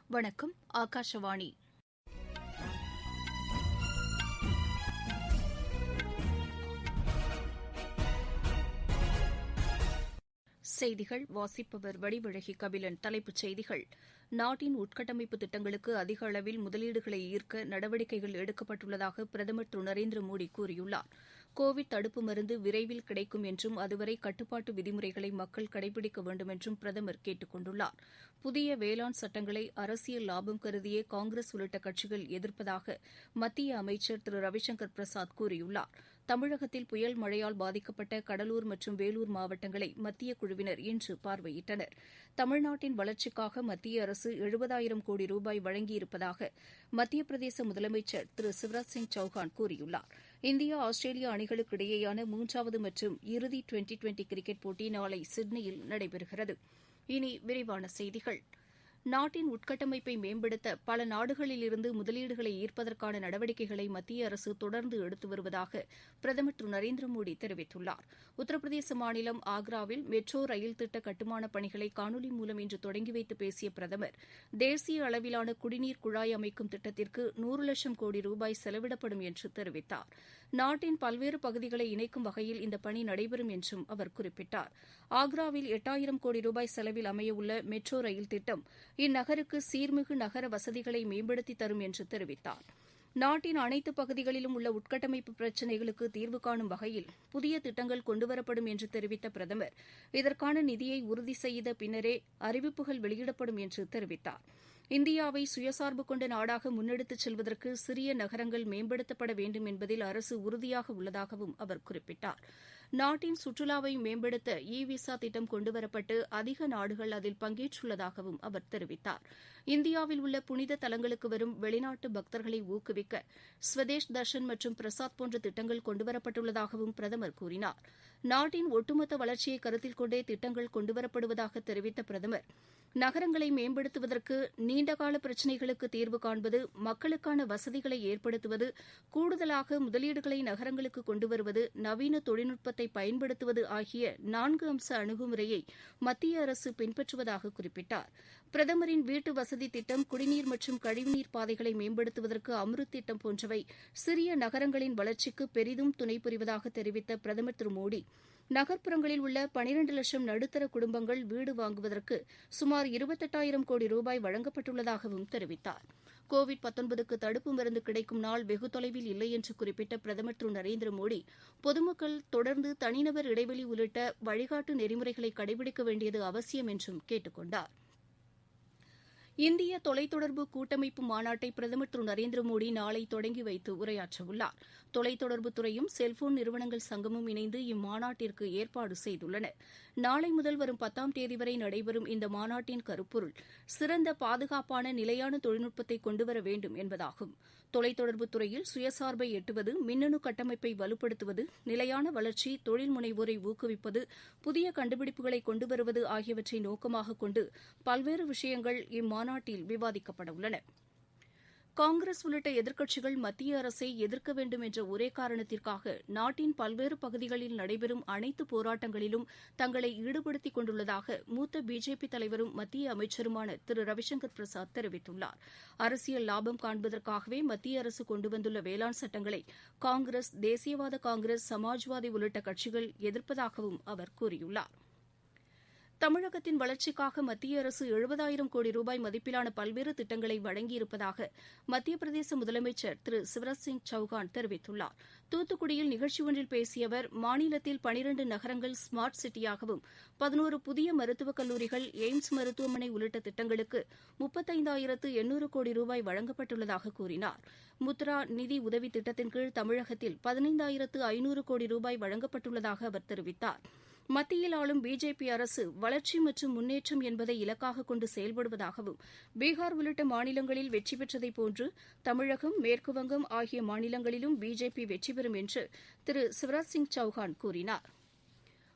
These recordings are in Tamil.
வணக்கம், ஆகாஷவாணி. செய்திகள் வாசிப்பவர் வடிவழகி கபிலன். தலைப்புச் செய்திகள்: நாட்டின் உள்கட்டமைப்பு திட்டங்களுக்கு அதிக அளவில் முதலீடுகளை ஈர்க்க நடவடிக்கைகள் எடுக்கப்பட்டுள்ளதாக பிரதமர் திரு நரேந்திர மோடி கூறியுள்ளார். கோவிட் தடுப்பு மருந்து விரைவில் கிடைக்கும் என்றும் அதுவரை கட்டுப்பாட்டு விதிமுறைகளை மக்கள் கடைபிடிக்க வேண்டும் என்றும் பிரதமர் கேட்டுக் கொண்டுள்ளார். புதிய வேளாண் சட்டங்களை அரசியல் லாபம் கருதியே காங்கிரஸ் உள்ளிட்ட கட்சிகள் எதிர்ப்பதாக மத்திய அமைச்சர் திரு ரவிசங்கர் பிரசாத் கூறியுள்ளார். தமிழகத்தில் புயல் மழையால் பாதிக்கப்பட்ட கடலூர் மற்றும் வேலூர் மாவட்டங்களை மத்திய குழுவினர் இன்று பார்வையிட்டனர். தமிழ்நாட்டின் வளர்ச்சிக்காக மத்திய அரசு 70,000 கோடி ரூபாய் வழங்கியிருப்பதாக மத்திய பிரதேச முதலமைச்சர் திரு சிவராஜ் சிங் சௌஹான் கூறியுள்ளார். இந்தியா ஆஸ்திரேலியா அணிகளுக்கு இடையேயான 3வது மற்றும் இறுதி டுவெண்டி கிரிக்கெட் போட்டி நாளை சிட்னியில் நடைபெறுகிறது. இனி விரிவான செய்திகள். நாட்டின் உள்கட்டமைப்பை மேம்படுத்த பல நாடுகளிலிருந்து முதலீடுகளை ஈர்ப்பதற்கான நடவடிக்கைகளை மத்திய அரசு தொடர்ந்து எடுத்து வருவதாக பிரதமர் திரு நரேந்திர மோடி தெரிவித்துள்ளார். உத்தரப்பிரதேச மாநிலம் ஆக்ராவில் மெட்ரோ ரயில் திட்ட கட்டுமானப் பணிகளை காணொலி மூலம் இன்று தொடங்கி வைத்து பேசிய பிரதமர், தேசிய அளவிலான குடிநீர் குழாய் அமைக்கும் திட்டத்திற்கு 100 லட்சம் கோடி ரூபாய் செலவிடப்படும் என்று தெரிவித்தார். நாட்டின் பல்வேறு பகுதிகளை இணைக்கும் வகையில் இந்த பணி நடைபெறும் என்றும் அவர் குறிப்பிட்டார். ஆக்ராவில் 8,000 கோடி ரூபாய் செலவில் அமையவுள்ள மெட்ரோ ரயில் திட்டம் இந்நகருக்கு சீர்மிகு நகர வசதிகளை மேம்படுத்தி தரும் என்று தெரிவித்தார். நாட்டின் அனைத்து பகுதிகளிலும் உள்ள உள்கட்டமைப்பு பிரச்சினைகளுக்கு தீர்வு காணும் வகையில் புதிய திட்டங்கள் கொண்டுவரப்படும் என்று தெரிவித்த பிரதமர், இதற்கான நிதியை உறுதி செய்த பின்னரே அறிவிப்புகள் வெளியிடப்படும் என்று தெரிவித்தார். இந்தியாவை சுயசார்பு கொண்ட நாடாக முன்னெடுத்துச் செல்வதற்கு சிறிய நகரங்கள் மேம்படுத்தப்பட வேண்டும் என்பதில் அரசு உறுதியாக உள்ளதாகவும் அவர் குறிப்பிட்டார். நாட்டின் சுற்றுலாவை மேம்படுத்த விசா திட்டம் கொண்டுவரப்பட்டு அதிக நாடுகள் அதில் பங்கேற்றுள்ளதாகவும் அவர் தெரிவித்தார். இந்தியாவில் உள்ள புனித தலங்களுக்கு வரும் வெளிநாட்டு பக்தர்களை ஊக்குவிக்க ஸ்வதேஷ் தர்ஷன் மற்றும் பிரசாத் போன்ற திட்டங்கள் கொண்டுவரப்பட்டுள்ளதாகவும் பிரதமர் கூறினார். நாட்டின் ஒட்டுமொத்த வளர்ச்சியை கருத்தில் கொண்டே திட்டங்கள் கொண்டுவரப்படுவதாக தெரிவித்த பிரதமர், நகரங்களை மேம்படுத்துவதற்கு நீண்டகால பிரச்சினைகளுக்கு தீர்வு காண்பது, மக்களுக்கான வசதிகளை ஏற்படுத்துவது, கூடுதலாக முதலீடுகளை நகரங்களுக்கு கொண்டுவருவது, நவீன தொழில்நுட்பத்தை பயன்படுத்துவது ஆகிய 4 அம்ச அணுகுமுறையை மத்திய அரசு பின்பற்றுவதாக குறிப்பிட்டார். பிரதமரின் வீட்டு வசதி திட்டம், குடிநீர் மற்றும் கழிவுநீர் பாதைகளை மேம்படுத்துவதற்கு அம்ருத் திட்டம் போன்றவை சிறிய நகரங்களின் வளர்ச்சிக்கு பெரிதும் துணை புரிவதாக தெரிவித்த பிரதமர் திரு மோடி, நகர்ப்புறங்களில் உள்ள 12 லட்சம் நடுத்தர குடும்பங்கள் வீடு வாங்குவதற்கு சுமார் 28,000 கோடி ரூபாய் வழங்கப்பட்டுள்ளதாகவும் தெரிவித்தார். கோவிட்-19க்கு தடுப்பு மருந்து கிடைக்கும் நாள் வெகு தொலைவில் இல்லை என்று குறிப்பிட்ட பிரதமர் திரு நரேந்திர மோடி, பொதுமக்கள் தொடர்ந்து தனிநபர் இடைவெளி உள்ளிட்ட வழிகாட்டு நெறிமுறைகளை கடைபிடிக்க வேண்டியது அவசியம் என்றும் கேட்டுக் கொண்டார். இந்திய தொலைத்தொடர்பு கூட்டமைப்பு மாநாட்டை பிரதமர் திரு நரேந்திர மோடி நாளை தொடங்கி வைத்து உரையாற்றவுள்ளார். தொலைத்தொடர்புத் துறையும் செல்போன் நிறுவனங்கள் சங்கமும் இணைந்து இம்மாநாட்டிற்கு ஏற்பாடு செய்துள்ளன. நாளை முதல் வரும் 10ஆம் தேதி வரை நடைபெறும் இந்த மாநாட்டின் கருப்பொருள், சிறந்த பாதுகாப்பான நிலையான தொழில்நுட்பத்தை கொண்டுவர வேண்டும் என்பதாகும். தொலைத்தொடர்புத் துறையில் சுயசார்பை எட்டுவது, மின்னணு கட்டமைப்பை வலுப்படுத்துவது, நிலையான வளர்ச்சி, தொழில் முனைவோரை ஊக்குவிப்பது, புதிய கண்டுபிடிப்புகளை கொண்டு வருவது ஆகியவற்றை நோக்கமாக கொண்டு பல்வேறு விஷயங்கள் இம்மாநாட்டில் விவாதிக்கப்பட உள்ளன. காங்கிரஸ் உள்ளிட்ட எதிர்க்கட்சிகள் மத்திய அரசை எதிர்க்க வேண்டும் என்ற ஒரே காரணத்திற்காக நாட்டின் பல்வேறு பகுதிகளில் நடைபெறும் அனைத்து போராட்டங்களிலும் தங்களை ஈடுபடுத்திக் கொண்டுள்ளதாக மூத்த பிஜேபி தலைவரும் மத்திய அமைச்சருமான திரு ரவிசங்கர் பிரசாத் தெரிவித்துள்ளார். அரசியல் லாபம் காண்பதற்காகவே மத்திய அரசு கொண்டு வந்துள்ள வேளாண் சட்டங்களை காங்கிரஸ், தேசியவாத காங்கிரஸ், சமாஜ்வாதி உள்ளிட்ட கட்சிகள் எதிர்ப்பதாகவும் அவர் கூறியுள்ளார். தமிழகத்தின் வளர்ச்சிக்காக மத்திய அரசு 70,000 கோடி ரூபாய் மதிப்பிலான பல்வேறு திட்டங்களை வழங்கியிருப்பதாக மத்திய பிரதேச முதலமைச்சர் திரு சிவராஜ் சிங் சௌஹான் தெரிவித்துள்ளார். தூத்துக்குடியில் நிகழ்ச்சி ஒன்றில் பேசிய அவர், மாநிலத்தில் 12 நகரங்கள் ஸ்மார்ட் சிட்டியாகவும், 11 புதிய மருத்துவக் கல்லூரிகள், எய்ம்ஸ் மருத்துவமனை உள்ளிட்ட திட்டங்களுக்கு 35,800 கோடி ரூபாய் வழங்கப்பட்டுள்ளதாக கூறினார். முத்ரா நிதி உதவி திட்டத்தின் கீழ் தமிழகத்தில் 15,500 கோடி ரூபாய் வழங்கப்பட்டுள்ளதாக அவர் தெரிவித்தார். மத்தியில் ஆளும் பிஜேபி அரசு வளர்ச்சி மற்றும் முன்னேற்றம் என்பதை இலக்காக கொண்டு செயல்படுவதாகவும், பீகார் உள்ளிட்ட மாநிலங்களில் வெற்றி பெற்றதைப் போன்று தமிழகம், மேற்குவங்கம் ஆகிய மாநிலங்களிலும் பிஜேபி வெற்றி பெறும் என்று திரு சிவராஜ் சிங் சௌஹான் கூறினார்.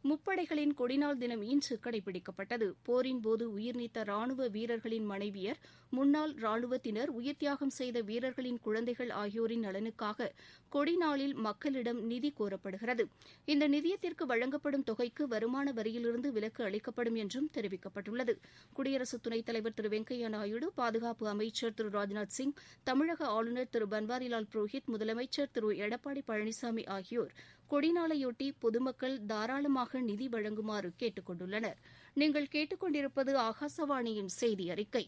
முப்படைகளின் கொடிநாள் தினம் இன்று கடைபிடிக்கப்பட்டது. போரின்போது உயிர்நீத்த ராணுவ வீரர்களின் மனைவியர், முன்னாள் ராணுவத்தினர், உயிர்த்தியாகம் செய்த வீரர்களின் குழந்தைகள் ஆகியோரின் நலனுக்காக கொடிநாளில் மக்களிடம் நிதி கோரப்படுகிறது. இந்த நிதியத்திற்கு வழங்கப்படும் தொகைக்கு வருமான வரியிலிருந்து விலக்கு அளிக்கப்படும் என்றும் தெரிவிக்கப்பட்டுள்ளது. குடியரசு துணைத் தலைவர் திரு வெங்கையா நாயுடு, பாதுகாப்பு அமைச்சர் திரு ராஜ்நாத் சிங், தமிழக ஆளுநர் திரு பன்வாரிலால் புரோஹித், முதலமைச்சர் திரு எடப்பாடி பழனிசாமி ஆகியோர் கொடிநாளையொட்டி பொதுமக்கள் தாராளமாக நிதி வழங்குமாறு கேட்டுக் கொண்டுள்ளனர். நீங்கள் கேட்டுக் கொண்டிருப்பது ஆகாசவாணியின் செய்தி அறிக்கை.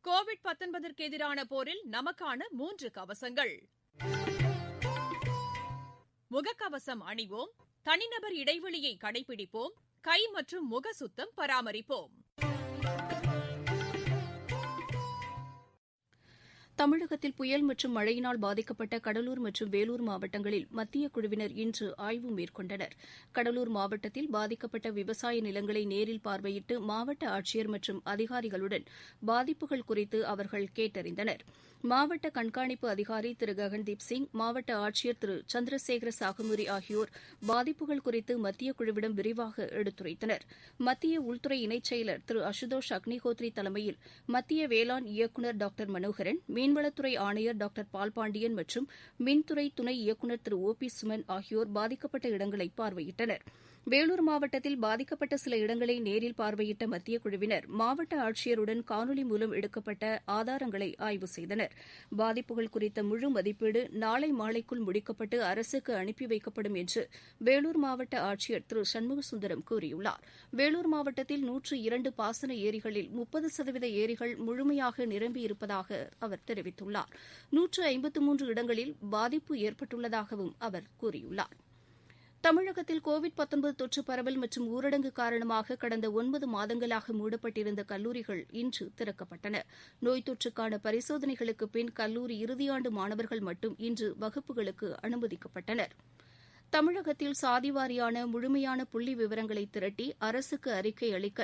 கோவிட்-19ற்கு எதிரான போரில் நமக்கான 3 கவசங்கள். முகக்கவசம் அணிவோம், தனிநபர் இடைவெளியை கடைபிடிப்போம், கை மற்றும் முக சுத்தம் பராமரிப்போம். தமிழகத்தில் புயல் மற்றும் மழையினால் பாதிக்கப்பட்ட கடலூர் மற்றும் வேலூர் மாவட்டங்களில் மத்திய குழுவினர் இன்று ஆய்வு மேற்கொண்டனர். கடலூர் மாவட்டத்தில் பாதிக்கப்பட்ட விவசாய நிலங்களை நேரில் பார்வையிட்டு மாவட்ட ஆட்சியர் மற்றும் அதிகாரிகளுடன் பாதிப்புகள் குறித்து அவர்கள் கேட்டறிந்தனர். மாவட்ட கண்காணிப்பு அதிகாரி திரு ககன்தீப் சிங், மாவட்ட ஆட்சியர் திரு சந்திரசேகர சாகமூரி ஆகியோர் பாதிப்புகள் குறித்து மத்திய குழுவிடம் விரிவாக எடுத்துரைத்தனர். மத்திய உள்துறை இணைச் செயலர் திரு அசுதோஷ் அக்னிஹோத்ரி தலைமையில் மத்திய வேளாண் இயக்குநர் டாக்டர் மனோகரன், மீன்வளத்துறை ஆணையர் டாக்டர் பால்பாண்டியன் மற்றும் மின்துறை துணை இயக்குநர் திரு ஓ பி சுமன் ஆகியோர் பாதிக்கப்பட்ட இடங்களை பார்வையிட்டனர். வேலூர் மாவட்டத்தில் பாதிக்கப்பட்ட சில இடங்களை நேரில் பார்வையிட்ட மத்திய குழுவினர் மாவட்ட ஆட்சியருடன் காணொலி மூலம் எடுக்கப்பட்ட ஆதாரங்களை ஆய்வு செய்தனர். பாதிப்புகள் குறித்த முழு மதிப்பீடு நாளை மாலைக்குள் முடிக்கப்பட்டு அரசுக்கு அனுப்பி வைக்கப்படும் என்று வேலூர் மாவட்ட ஆட்சியர் திரு சண்முகசுந்தரம் கூறியுள்ளார். வேலூர் மாவட்டத்தில் 102 பாசன ஏரிகளில் 30% ஏரிகள் முழுமையாக நிரம்பியிருப்பதாக அவர் தெரிவித்துள்ளார். 153 இடங்களில் பாதிப்பு ஏற்பட்டுள்ளதாகவும் அவர் கூறியுள்ளார். தமிழகத்தில் கோவிட்-19 தொற்று பரவல் மற்றும் ஊரடங்கு காரணமாக கடந்த 9 மாதங்களாக மூடப்பட்டிருந்த கல்லூரிகள் இன்று திறக்கப்பட்டன. நோய் தொற்றுக்கான பரிசோதனைகளுக்கு பின் கல்லூரி இறுதியாண்டு மாணவர்கள் மட்டும் இன்று வகுப்புகளுக்கு அனுமதிக்கப்பட்டனர். தமிழகத்தில் சாதிவாரியான முழுமையான புள்ளி விவரங்களை திரட்டி அரசுக்கு அறிக்கை அளிக்க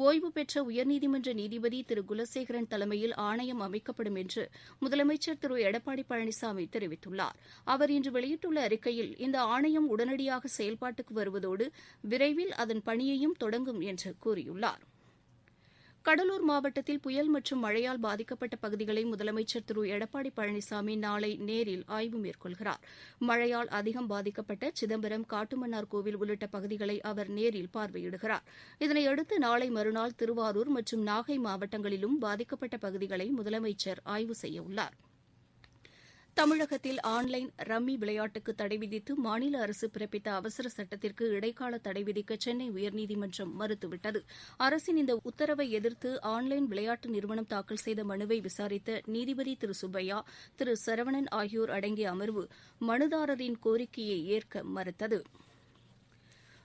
ஓய்வு பெற்ற உயர்நீதிமன்ற நீதிபதி திரு குலசேகரன் தலைமையில் ஆணையம் அமைக்கப்படும் என்று முதலமைச்சர் திரு எடப்பாடி பழனிசாமி தெரிவித்துள்ளார். அவர் இன்று வெளியிட்டுள்ள அறிக்கையில் இந்த ஆணையம் உடனடியாக செயல்பாட்டுக்கு வருவதோடு விரைவில் அதன் பணியையும் தொடங்கும் என்று கூறியுள்ளார். கடலூர் மாவட்டத்தில் புயல் மற்றும் மழையால் பாதிக்கப்பட்ட பகுதிகளை முதலமைச்சர் திரு எடப்பாடி பழனிசாமி நாளை நேரில் ஆய்வு மேற்கொள்கிறார். மழையால் அதிகம் பாதிக்கப்பட்ட சிதம்பரம், காட்டுமன்னார் கோவில் உள்ளிட்ட பகுதிகளை அவர் நேரில் பார்வையிடுகிறார். இதனையடுத்து நாளை மறுநாள் திருவாரூர் மற்றும் நாகை மாவட்டங்களிலும் பாதிக்கப்பட்ட பகுதிகளை முதலமைச்சர் ஆய்வு செய்யவுள்ளார். தமிழகத்தில் ஆன்லைன் ரம்மி விளையாட்டுக்கு தடை விதித்து மாநில அரசு பிறப்பித்த அவசர சட்டத்திற்கு இடைக்கால தடை விதிக்க சென்னை உயர்நீதிமன்றம் மறுத்துவிட்டது. அரசின் இந்த உத்தரவை எதிர்த்து ஆன்லைன் விளையாட்டு நிறுவனம் தாக்கல் செய்த மனுவை விசாரித்த நீதிபதி திரு சுப்பையா, திரு சரவணன் ஆகியோர் அடங்கிய அமர்வு மனுதாரரின் கோரிக்கையை ஏற்க மறுத்தது.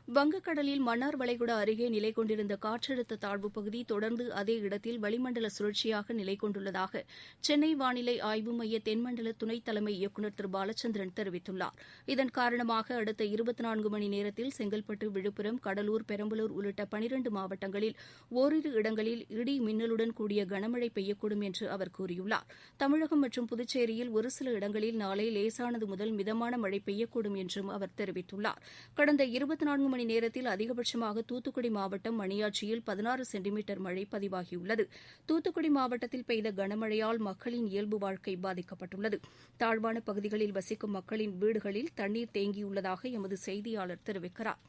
வங்கக்கடலில் மன்னார் வளைகுடா அருகே நிலை கொண்டிருந்த காற்றழுத்த தாழ்வுப் பகுதி தொடர்ந்து அதே இடத்தில் வளிமண்டல சுழற்சியாக நிலை கொண்டுள்ளதாக சென்னை வானிலை ஆய்வு மைய தென்மண்டல துணைத் தலைமை இயக்குநர் திரு பாலச்சந்திரன் தெரிவித்துள்ளார். இதன் காரணமாக அடுத்த 24 மணி நேரத்தில் செங்கல்பட்டு, விழுப்புரம், கடலூர், பெரம்பலூர் உள்ளிட்ட 12 மாவட்டங்களில் ஓரிரு இடங்களில் இடி மின்னலுடன் கூடிய கனமழை பெய்யக்கூடும் என்று அவர் கூறியுள்ளார். தமிழகம் மற்றும் புதுச்சேரியில் ஒரு சில இடங்களில் நாளை லேசானது முதல் மிதமான மழை பெய்யக்கூடும் என்றும் அவர் தெரிவித்துள்ளார். கடந்த 24 மணி நேரத்தில் அதிகபட்சமாக தூத்துக்குடி மாவட்டம் மணியாச்சியில் 16 சென்டிமீட்டர் மழை பதிவாகியுள்ளது. தூத்துக்குடி மாவட்டத்தில் பெய்த கனமழையால் மக்களின் இயல்பு வாழ்க்கை பாதிக்கப்பட்டுள்ளது. தாழ்வான பகுதிகளில் வசிக்கும் மக்களின் வீடுகளில் தண்ணீர் தேங்கியுள்ளதாக எமது செய்தியாளர் தெரிவிக்கிறார்.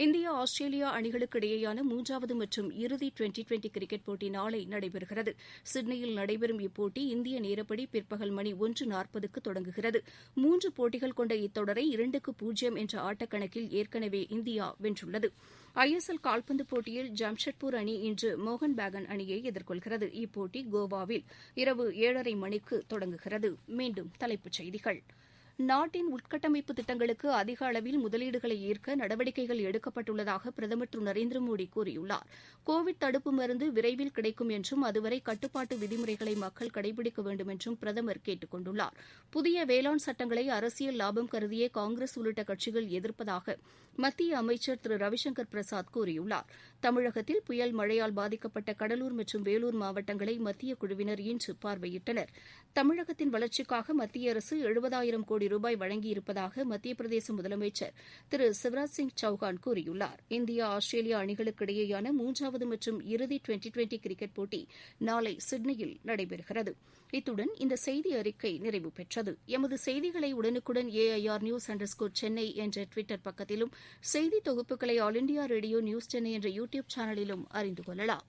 இந்தியா ஆஸ்திரேலியா அணிகளுக்கு இடையேயான 3வது மற்றும் இறுதி டுவெண்டி கிரிக்கெட் போட்டி நாளை நடைபெறுகிறது. சிட்னியில் நடைபெறும் இப்போட்டி இந்திய நேரப்படி பிற்பகல் மணி 1:40க்கு தொடங்குகிறது. 3 போட்டிகள் கொண்ட இத்தொடரை 2-0 என்ற ஆட்டக்கணக்கில் ஏற்கனவே இந்தியா வென்றுள்ளது. ISL கால்பந்து போட்டியில் ஜாம்ஷெட்பூர் அணி இன்று மோகன் பேகான் அணியை எதிர்கொள்கிறது. இப்போட்டி கோவாவில் இரவு 7:30 மணிக்கு தொடங்குகிறது. மீண்டும் தலைப்புச் செய்திகள். நாட்டின் உள்கட்டமைப்பு திட்டங்களுக்கு அதிக அளவில் முதலீடுகளை ஈர்க்க நடவடிக்கைகள் எடுக்கப்பட்டுள்ளதாக பிரதமர் திரு நரேந்திர மோடி கூறியுள்ளார். கோவிட் தடுப்பு மருந்து விரைவில் கிடைக்கும் என்றும் அதுவரை கட்டுப்பாட்டு விதிமுறைகளை மக்கள் கடைபிடிக்க வேண்டும் என்றும் பிரதமர் கேட்டுக் கொண்டுள்ளார். புதிய வேளாண் சட்டங்களை அரசியல் லாபம் கருதியே காங்கிரஸ் உள்ளிட்ட கட்சிகள் எதிர்ப்பதாக மத்திய அமைச்சர் திரு ரவிசங்கர் பிரசாத் கூறியுள்ளார். தமிழகத்தில் புயல் மழையால் பாதிக்கப்பட்ட கடலூர் மற்றும் வேலூர் மாவட்டங்களை மத்திய குழுவினர் இன்று பார்வையிட்டனர். தமிழகத்தின் வளர்ச்சிக்காக மத்திய அரசு 70,000 கோடி ரூபாய் வழங்கியிருப்பதாக மத்திய பிரதேச முதலமைச்சர் திரு சிவராஜ் சிங் சௌஹான் கூறியுள்ளார். இந்தியா ஆஸ்திரேலியா அணிகளுக்கு இடையேயான 3வது மற்றும் இறுதி டுவெண்டி கிரிக்கெட் போட்டி நாளை சிட்னியில் நடைபெறுகிறது. இத்துடன் இந்த செய்தி அறிக்கை நிறைவு பெற்றது. எமது செய்திகளை உடனுக்குடன் AIR_News_சென்னை என்ற டுவிட்டர் பக்கத்திலும், செய்தி தொகுப்புகளை all India radio news Chennai என்ற யூடியூப் சேனலிலும் அறிந்து கொள்ளலாம்.